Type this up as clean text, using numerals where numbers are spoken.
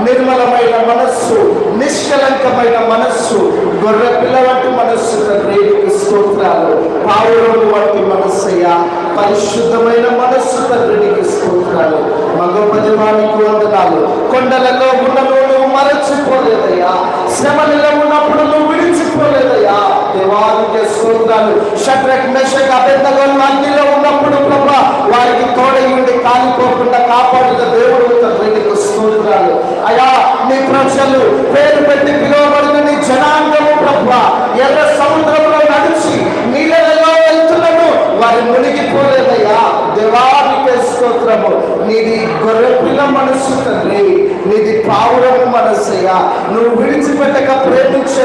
నిర్మలమైన మనస్సు, నిష్కలంకమైన మనస్సు, గొర్రె పిల్ల వంటి మనస్సు తండ్రి నీకు స్తోత్రాలు. పావురము వంటి మనస్సయ్యా, పరిశుద్ధమైన మనస్సు తండ్రి నీకు స్తోత్రాలు. మా గొప్ప దేవానికి వందనాలు. కొండలలో ఉన్నను నువ్వు మరచిపోలేదయ్యా, శ్రమలలో ఉన్నప్పుడు నువ్వు విడిచిపోలేదయ్యా. దేవానికి స్తోత్రాలు. షడ్రక్ మెషక్ అబేద్నెగోలు అగ్నిలో ఉన్నప్పుడు ప్రభా వారికి తోడై ఉండి కాలిపోకుండా కాపాడిన దేవుడు తండ్రి నీకు స్తోత్రాలు. అయా నీ ప్రజలు పేరు పెట్టి పిలువబడిన నీ జనాంగము ప్రభా ఎర్ర సముద్రంలో నడిచి నీళ్ళలో వెళ్తున్నను వారి మునిగిపోలేదయ్యా. దేవానికి స్తోత్రము. నీది గొర్రెపిల్ల మనస్సు తండ్రి, నీది పావురము మనస్సయ్యా. నువ్వు విడిచిపెట్టక ప్రేమించే